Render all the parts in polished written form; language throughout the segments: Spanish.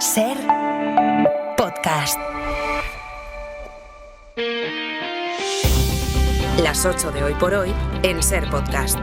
Ser Podcast. Las 8 de hoy por hoy en Ser Podcast.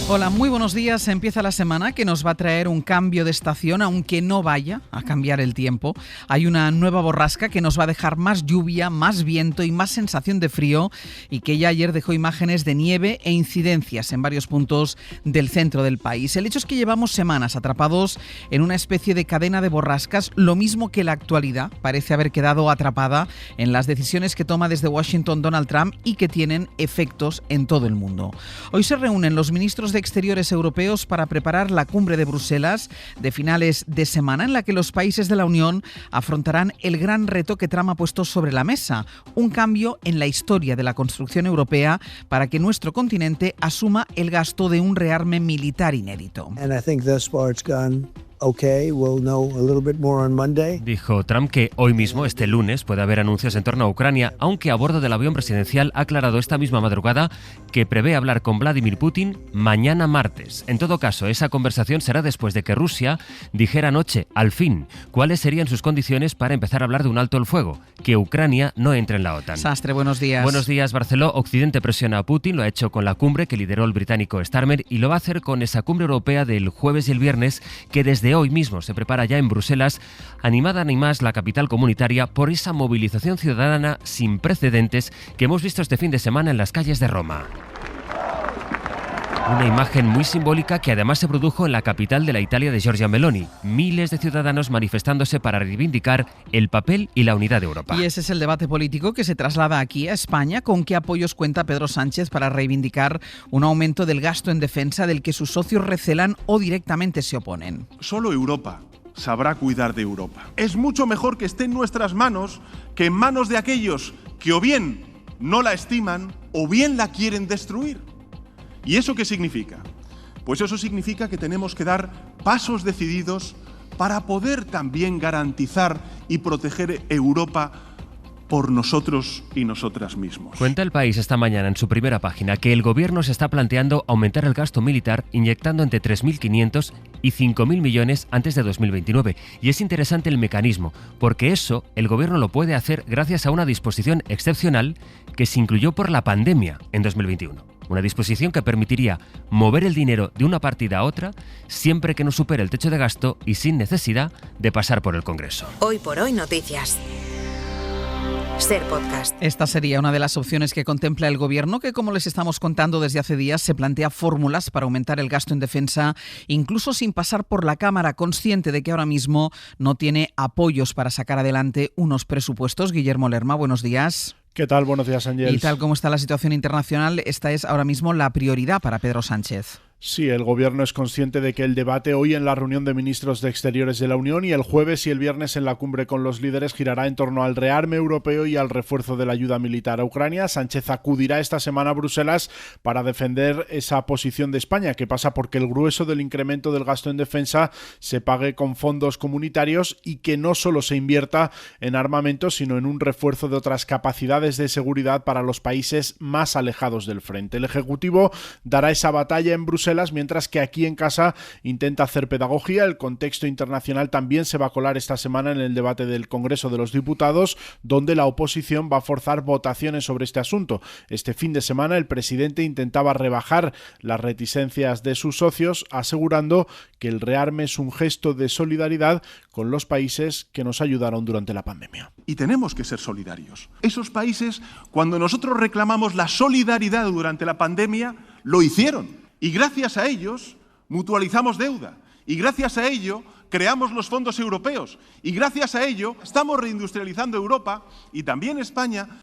Hola, muy buenos días. Empieza la semana que nos va a traer un cambio de estación, aunque no vaya a cambiar el tiempo. Hay una nueva borrasca que nos va a dejar más lluvia, más viento y más sensación de frío, y que ya ayer dejó imágenes de nieve e incidencias en varios puntos del centro del país. El hecho es que llevamos semanas atrapados en una especie de cadena de borrascas, lo mismo que la actualidad parece haber quedado atrapada en las decisiones que toma desde Washington Donald Trump y que tienen efectos en todo el mundo. Hoy se reúnen los ministros de Exteriores europeos para preparar la cumbre de Bruselas de finales de semana, en la que los países de la Unión afrontarán el gran reto que Trump ha puesto sobre la mesa, un cambio en la historia de la construcción europea para que nuestro continente asuma el gasto de un rearme militar inédito. Okay, we'll know a little bit more on Monday. Dijo Trump que hoy mismo, este lunes, puede haber anuncios en torno a Ucrania, aunque a bordo del avión presidencial ha aclarado esta misma madrugada que prevé hablar con Vladimir Putin mañana martes. En todo caso, esa conversación será después de que Rusia dijera anoche, al fin, cuáles serían sus condiciones para empezar a hablar de un alto el fuego, que Ucrania no entre en la OTAN. Sastre, buenos días. Buenos días, Barceló. Occidente presiona a Putin, lo ha hecho con la cumbre que lideró el británico Starmer y lo va a hacer con esa cumbre europea del jueves y el viernes que desde hoy mismo se prepara ya en Bruselas, animada ni más la capital comunitaria por esa movilización ciudadana sin precedentes que hemos visto este fin de semana en las calles de Roma. Una imagen muy simbólica que además se produjo en la capital de la Italia de Giorgia Meloni. Miles de ciudadanos manifestándose para reivindicar el papel y la unidad de Europa. Y ese es el debate político que se traslada aquí a España. ¿Con qué apoyos cuenta Pedro Sánchez para reivindicar un aumento del gasto en defensa del que sus socios recelan o directamente se oponen? Solo Europa sabrá cuidar de Europa. Es mucho mejor que esté en nuestras manos que en manos de aquellos que o bien no la estiman o bien la quieren destruir. ¿Y eso qué significa? Pues eso significa que tenemos que dar pasos decididos para poder también garantizar y proteger Europa por nosotros y nosotras mismos. Cuenta El País esta mañana en su primera página que el gobierno se está planteando aumentar el gasto militar inyectando entre 3.500 y 5.000 millones antes de 2029. Y es interesante el mecanismo, porque eso el gobierno lo puede hacer gracias a una disposición excepcional que se incluyó por la pandemia en 2021. Una disposición que permitiría mover el dinero de una partida a otra siempre que no supere el techo de gasto y sin necesidad de pasar por el Congreso. Hoy por hoy noticias. Ser Podcast. Esta sería una de las opciones que contempla el gobierno, que, como les estamos contando desde hace días, se plantea fórmulas para aumentar el gasto en defensa, incluso sin pasar por la Cámara, consciente de que ahora mismo no tiene apoyos para sacar adelante unos presupuestos. Guillermo Lerma, buenos días. ¿Qué tal? Buenos días, Ángel. Y tal como está la situación internacional, esta es ahora mismo la prioridad para Pedro Sánchez. Sí, el gobierno es consciente de que el debate hoy en la reunión de ministros de Exteriores de la Unión y el jueves y el viernes en la cumbre con los líderes girará en torno al rearme europeo y al refuerzo de la ayuda militar a Ucrania. Sánchez acudirá esta semana a Bruselas para defender esa posición de España, que pasa porque el grueso del incremento del gasto en defensa se pague con fondos comunitarios y que no solo se invierta en armamento, sino en un refuerzo de otras capacidades de seguridad para los países más alejados del frente. El Ejecutivo dará esa batalla en Bruselas, mientras que aquí en casa intenta hacer pedagogía. El contexto internacional también se va a colar esta semana en el debate del Congreso de los Diputados, donde la oposición va a forzar votaciones sobre este asunto. Este fin de semana el presidente intentaba rebajar las reticencias de sus socios, asegurando que el rearme es un gesto de solidaridad con los países que nos ayudaron durante la pandemia. Y tenemos que ser solidarios. Esos países, cuando nosotros reclamamos la solidaridad durante la pandemia, lo hicieron. Y gracias a ellos mutualizamos deuda. Y gracias a ello creamos los fondos europeos. Y gracias a ello estamos reindustrializando Europa y también España.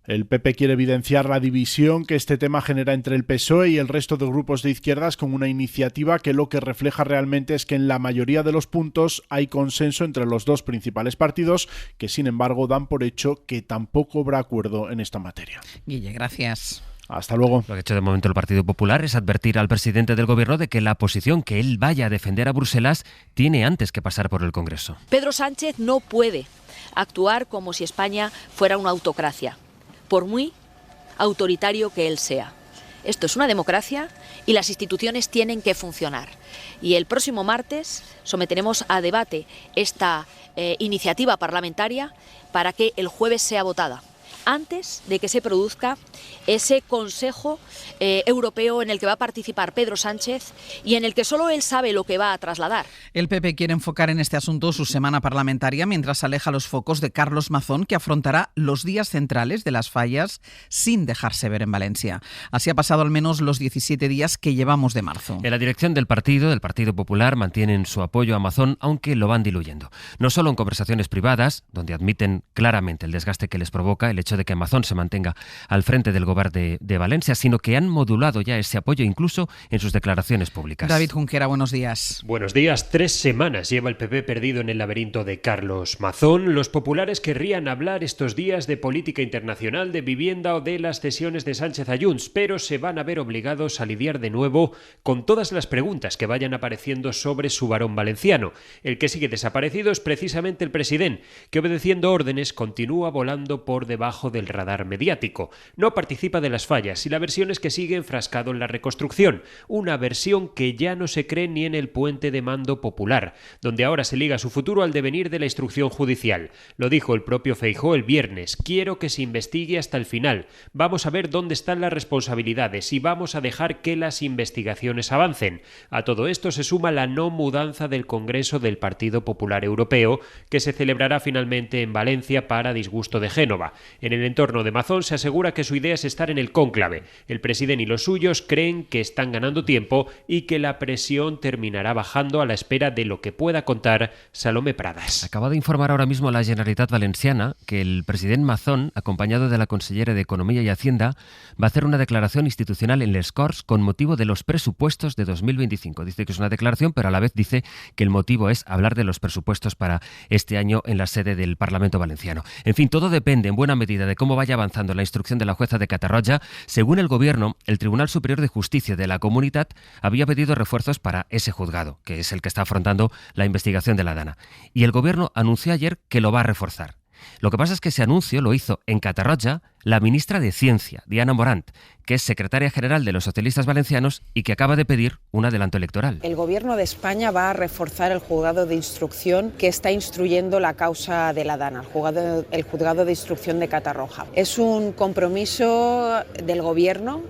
El PP quiere evidenciar la división que este tema genera entre el PSOE y el resto de grupos de izquierdas con una iniciativa que lo que refleja realmente es que en la mayoría de los puntos hay consenso entre los dos principales partidos, que sin embargo dan por hecho que tampoco habrá acuerdo en esta materia. Guille, gracias. Hasta luego. Lo que ha hecho de momento el Partido Popular es advertir al presidente del gobierno de que la posición que él vaya a defender a Bruselas tiene antes que pasar por el Congreso. Pedro Sánchez no puede actuar como si España fuera una autocracia, por muy autoritario que él sea. Esto es una democracia y las instituciones tienen que funcionar. Y el próximo martes someteremos a debate esta iniciativa parlamentaria para que el jueves sea votada, antes de que se produzca ese Consejo Europeo en el que va a participar Pedro Sánchez y en el que solo él sabe lo que va a trasladar. El PP quiere enfocar en este asunto su semana parlamentaria mientras aleja los focos de Carlos Mazón, que afrontará los días centrales de las fallas sin dejarse ver en Valencia. Así ha pasado al menos los 17 días que llevamos de marzo. En la dirección del Partido Popular, mantienen su apoyo a Mazón, aunque lo van diluyendo. No solo en conversaciones privadas, donde admiten claramente el desgaste que les provoca el hecho de que Mazón se mantenga al frente del Gobierno de Valencia, sino que han modulado ya ese apoyo incluso en sus declaraciones públicas. David Junquera, buenos días. Buenos días. 3 semanas lleva el PP perdido en el laberinto de Carlos Mazón. Los populares querrían hablar estos días de política internacional, de vivienda o de las cesiones de Sánchez a Junts, pero se van a ver obligados a lidiar de nuevo con todas las preguntas que vayan apareciendo sobre su varón valenciano. El que sigue desaparecido es precisamente el presidente, que obedeciendo órdenes continúa volando por debajo del radar mediático. No participa de las fallas y la versión es que sigue enfrascado en la reconstrucción, una versión que ya no se cree ni en el puente de mando popular, donde ahora se liga su futuro al devenir de la instrucción judicial. Lo dijo el propio Feijóo el viernes: quiero que se investigue hasta el final, vamos a ver dónde están las responsabilidades y vamos a dejar que las investigaciones avancen. A todo esto se suma la no mudanza del Congreso del Partido Popular Europeo, que se celebrará finalmente en Valencia para disgusto de Génova. En el entorno de Mazón se asegura que su idea es estar en el cónclave. El presidente y los suyos creen que están ganando tiempo y que la presión terminará bajando a la espera de lo que pueda contar Salomé Pradas. Acaba de informar ahora mismo la Generalitat Valenciana que el presidente Mazón, acompañado de la consellera de Economía y Hacienda, va a hacer una declaración institucional en Les Corts con motivo de los presupuestos de 2025. Dice que es una declaración, pero a la vez dice que el motivo es hablar de los presupuestos para este año en la sede del Parlamento Valenciano. En fin, todo depende en buena medida de cómo vaya avanzando la instrucción de la jueza de Catarroja. Según el Gobierno, el Tribunal Superior de Justicia de la Comunitat había pedido refuerzos para ese juzgado, que es el que está afrontando la investigación de la Dana. Y el Gobierno anunció ayer que lo va a reforzar. Lo que pasa es que ese anuncio lo hizo en Catarroja la ministra de Ciencia, Diana Morant, que es secretaria general de los socialistas valencianos y que acaba de pedir un adelanto electoral. El Gobierno de España va a reforzar el juzgado de instrucción que está instruyendo la causa de la Dana, el juzgado de instrucción de Catarroja. Es un compromiso del Gobierno.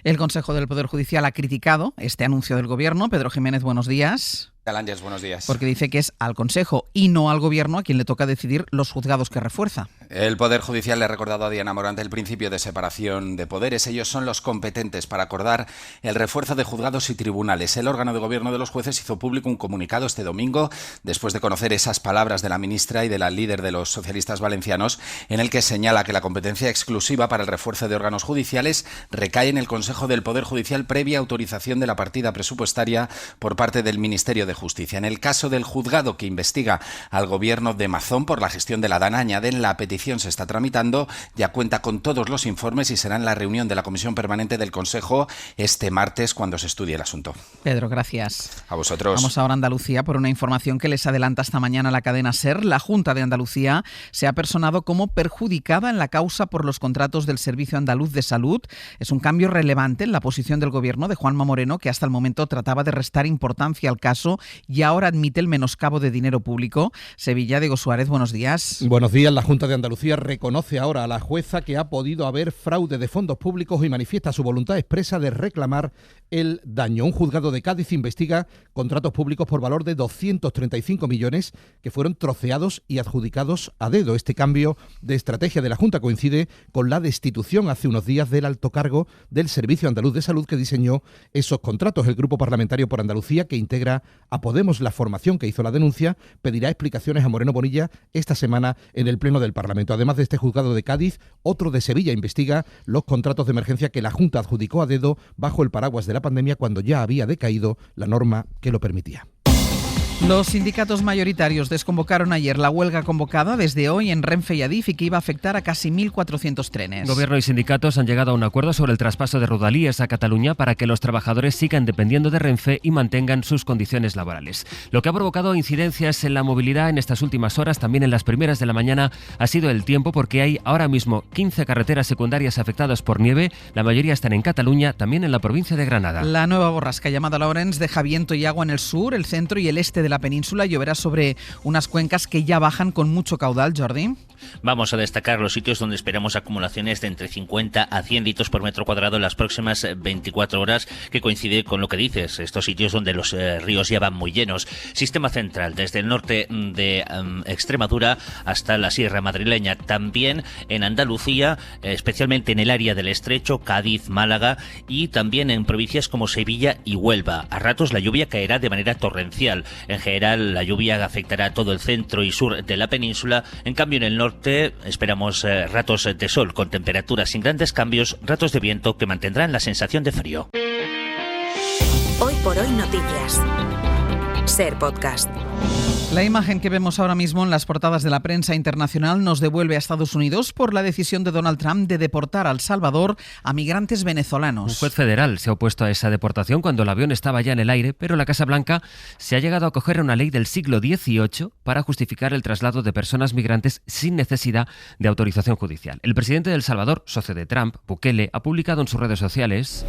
El Consejo del Poder Judicial ha criticado este anuncio del Gobierno. Pedro Jiménez, buenos días. Ángels, buenos días. Porque dice que es al Consejo y no al Gobierno a quien le toca decidir los juzgados que refuerza. El Poder Judicial le ha recordado a Diana Morant el principio de separación de poderes. Ellos son los competentes para acordar el refuerzo de juzgados y tribunales. El órgano de gobierno de los jueces hizo público un comunicado este domingo, después de conocer esas palabras de la ministra y de la líder de los socialistas valencianos, en el que señala que la competencia exclusiva para el refuerzo de órganos judiciales recae en el Consejo del Poder Judicial previa autorización de la partida presupuestaria por parte del Ministerio de Justicia. En el caso del juzgado que investiga al gobierno de Mazón por la gestión de la Dana, añaden: la petición se está tramitando, ya cuenta con todos los informes y será en la reunión de la Comisión Permanente del Consejo este martes cuando se estudie el asunto. Pedro, gracias. A vosotros. Vamos ahora a Andalucía por una información que les adelanta esta mañana la cadena SER. La Junta de Andalucía se ha personado como perjudicada en la causa por los contratos del Servicio Andaluz de Salud. Es un cambio relevante en la posición del gobierno de Juanma Moreno, que hasta el momento trataba de restar importancia al caso y ahora admite el menoscabo de dinero público. Sevilla, Diego Suárez, buenos días. Buenos días. La Junta de Andalucía reconoce ahora a la jueza que ha podido haber fraude de fondos públicos y manifiesta su voluntad expresa de reclamar el daño. Un juzgado de Cádiz investiga contratos públicos por valor de 235 millones que fueron troceados y adjudicados a dedo. Este cambio de estrategia de la Junta coincide con la destitución hace unos días del alto cargo del Servicio Andaluz de Salud que diseñó esos contratos. El Grupo Parlamentario por Andalucía, que integra a Podemos, la formación que hizo la denuncia, pedirá explicaciones a Moreno Bonilla esta semana en el Pleno del Parlamento. Además de este juzgado de Cádiz, otro de Sevilla investiga los contratos de emergencia que la Junta adjudicó a dedo bajo el paraguas de la pandemia cuando ya había decaído la norma que lo permitía. Los sindicatos mayoritarios desconvocaron ayer la huelga convocada desde hoy en Renfe y Adif y que iba a afectar a casi 1.400 trenes. Gobierno y sindicatos han llegado a un acuerdo sobre el traspaso de Rodalies a Cataluña para que los trabajadores sigan dependiendo de Renfe y mantengan sus condiciones laborales. Lo que ha provocado incidencias en la movilidad en estas últimas horas, también en las primeras de la mañana, ha sido el tiempo, porque hay ahora mismo 15 carreteras secundarias afectadas por nieve. La mayoría están en Cataluña, también en la provincia de Granada. La nueva borrasca llamada Lawrence deja viento y agua en el sur, el centro y el este de la península. Lloverá sobre unas cuencas que ya bajan con mucho caudal, Jordi. Vamos a destacar los sitios donde esperamos acumulaciones de entre 50 a 100 litros por metro cuadrado en las próximas 24 horas, que coincide con lo que dices, estos sitios donde los ríos ya van muy llenos. Sistema central, desde el norte de Extremadura hasta la Sierra Madrileña, también en Andalucía, especialmente en el área del Estrecho, Cádiz, Málaga, y también en provincias como Sevilla y Huelva. A ratos la lluvia caerá de manera torrencial. En general, la lluvia afectará a todo el centro y sur de la península. En cambio, en el norte esperamos ratos de sol con temperaturas sin grandes cambios, ratos de viento que mantendrán la sensación de frío. Hoy por hoy noticias. Ser podcast. La imagen que vemos ahora mismo en las portadas de la prensa internacional nos devuelve a Estados Unidos por la decisión de Donald Trump de deportar a El Salvador a migrantes venezolanos. Un juez federal se ha opuesto a esa deportación cuando el avión estaba ya en el aire, pero la Casa Blanca se ha llegado a acoger a una ley del siglo XVIII para justificar el traslado de personas migrantes sin necesidad de autorización judicial. El presidente de El Salvador, socio de Trump, Bukele, ha publicado en sus redes sociales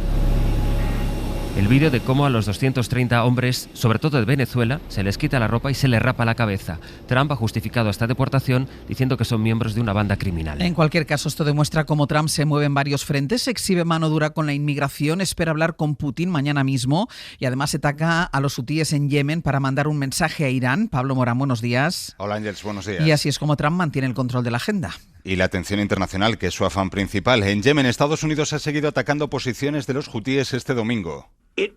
el vídeo de cómo a los 230 hombres, sobre todo de Venezuela, se les quita la ropa y se les rapa la cabeza. Trump ha justificado esta deportación diciendo que son miembros de una banda criminal. En cualquier caso, esto demuestra cómo Trump se mueve en varios frentes, exhibe mano dura con la inmigración, espera hablar con Putin mañana mismo y además ataca a los hutíes en Yemen para mandar un mensaje a Irán. Pablo Morán, buenos días. Hola Ángels, buenos días. Y así es como Trump mantiene el control de la agenda. Y la atención internacional, que es su afán principal. En Yemen, Estados Unidos ha seguido atacando posiciones de los hutíes este domingo. El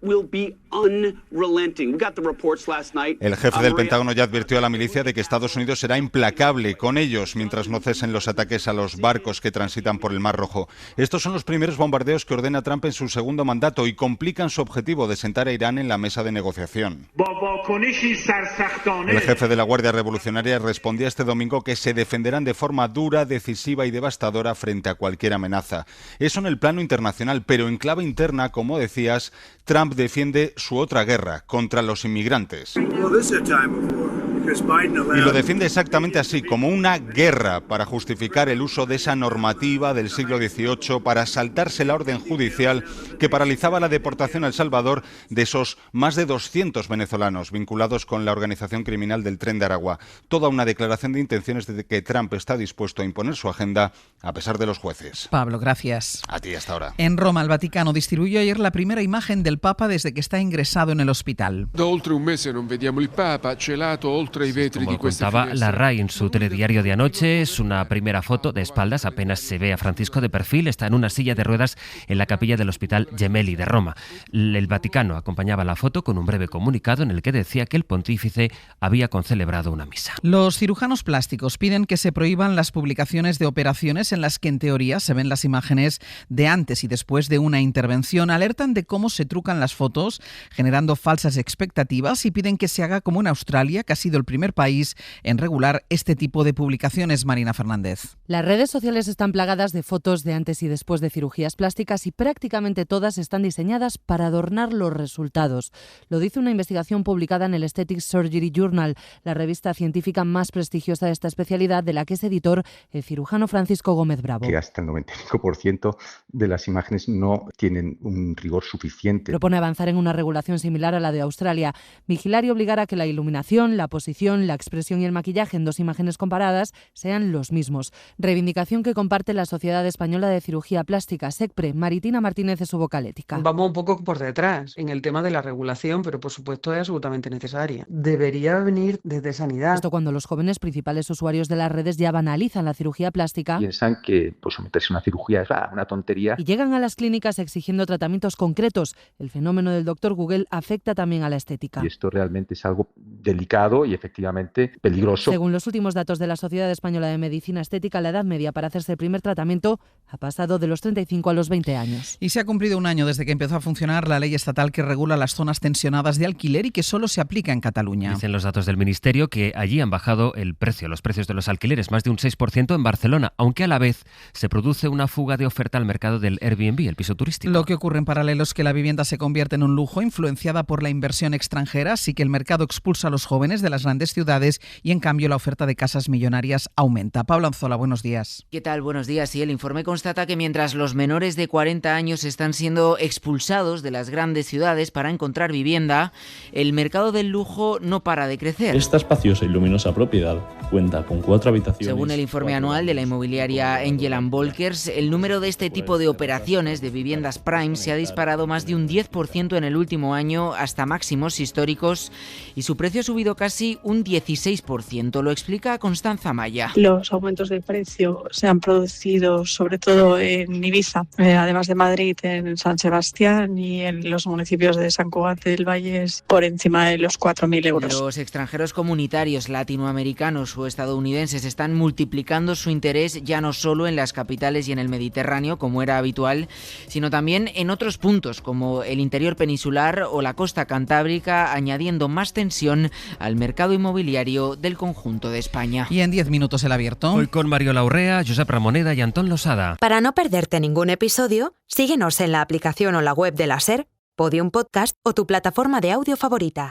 jefe del Pentágono ya advirtió a la milicia de que Estados Unidos será implacable con ellos mientras no cesen los ataques a los barcos que transitan por el Mar Rojo. Estos son los primeros bombardeos que ordena Trump en su segundo mandato y complican su objetivo de sentar a Irán en la mesa de negociación. El jefe de la Guardia Revolucionaria respondía este domingo que se defenderán de forma dura, decisiva y devastadora frente a cualquier amenaza. Eso en el plano internacional, pero en clave interna, como decías, Trump defiende su otra guerra, contra los inmigrantes. Y lo defiende exactamente así, como una guerra para justificar el uso de esa normativa del siglo XVIII para saltarse la orden judicial que paralizaba la deportación a El Salvador de esos más de 200 venezolanos vinculados con la organización criminal del Tren de Aragua. Toda una declaración de intenciones de que Trump está dispuesto a imponer su agenda a pesar de los jueces. Pablo, gracias. A ti hasta ahora. En Roma, el Vaticano distribuyó ayer la primera imagen del Papa desde que está ingresado en el hospital. Como contaba la RAI en su telediario de anoche, es una primera foto de espaldas, apenas se ve a Francisco de perfil, está en una silla de ruedas en la capilla del Hospital Gemelli de Roma. El Vaticano acompañaba la foto con un breve comunicado en el que decía que el pontífice había concelebrado una misa. Los cirujanos plásticos piden que se prohíban las publicaciones de operaciones en las que en teoría se ven las imágenes de antes y después de una intervención. Alertan de cómo se trucan las fotos, generando falsas expectativas, y piden que se haga como en Australia, que ha sido el primer país en regular este tipo de publicaciones. Marina Fernández. Las redes sociales están plagadas de fotos de antes y después de cirugías plásticas y prácticamente todas están diseñadas para adornar los resultados. Lo dice una investigación publicada en el Aesthetic Surgery Journal, la revista científica más prestigiosa de esta especialidad, de la que es editor el cirujano Francisco Gómez Bravo. Que hasta el 95% de las imágenes no tienen un rigor suficiente. Propone avanzar en una regulación similar a la de Australia, vigilar y obligar a que la iluminación, la posición, la expresión y el maquillaje en dos imágenes comparadas sean los mismos. Reivindicación que comparte la Sociedad Española de Cirugía Plástica, SECPRE. Maritina Martínez es su vocal ética. Vamos un poco por detrás en el tema de la regulación, pero por supuesto es absolutamente necesaria. Debería venir desde Sanidad. Esto cuando los jóvenes principales usuarios de las redes ya banalizan la cirugía plástica. Piensan que someterse a una cirugía es una tontería. Y llegan a las clínicas exigiendo tratamientos concretos. El fenómeno del doctor Google afecta también a la estética. Y esto realmente es algo delicado y efectivamente peligroso. Según los últimos datos de la Sociedad Española de Medicina Estética, la edad media para hacerse el primer tratamiento ha pasado de los 35 a los 20 años. Y se ha cumplido un año desde que empezó a funcionar la ley estatal que regula las zonas tensionadas de alquiler y que solo se aplica en Cataluña. Dicen los datos del Ministerio que allí han bajado los precios de los alquileres, más de un 6% en Barcelona, aunque a la vez se produce una fuga de oferta al mercado del Airbnb, el piso turístico. Lo que ocurre en paralelo es que la vivienda se convierte en un lujo influenciada por la inversión extranjera, así que el mercado expulsa a los jóvenes de las grandes ciudades y en cambio la oferta de casas millonarias aumenta. Pablo Anzola, buenos días. ¿Qué tal? Buenos días. Sí, el informe constata que mientras los menores de 40 años están siendo expulsados de las grandes ciudades para encontrar vivienda, el mercado del lujo no para de crecer. Esta espaciosa y luminosa propiedad cuenta con 4 habitaciones. Según el informe anual de la inmobiliaria Engel & Volkers, el número de este tipo de operaciones de viviendas prime se ha disparado más de un 10% en el último año hasta máximos históricos y su precio ha subido casi un 16%. Lo explica Constanza Maya. Los aumentos de precio se han producido sobre todo en Ibiza, además de Madrid, en San Sebastián y en los municipios de San Cugat del Valle por encima de los 4.000 euros. Los extranjeros comunitarios latinoamericanos o estadounidenses están multiplicando su interés ya no solo en las capitales y en el Mediterráneo, como era habitual, sino también en otros puntos como el interior peninsular o la costa cantábrica, añadiendo más tensión al mercado inmobiliario del conjunto de España. Y en 10 minutos el abierto. Hoy con Mariola Urrea, Josep Ramoneda y Antón Losada. Para no perderte ningún episodio, síguenos en la aplicación o la web de la SER, Podium Podcast o tu plataforma de audio favorita.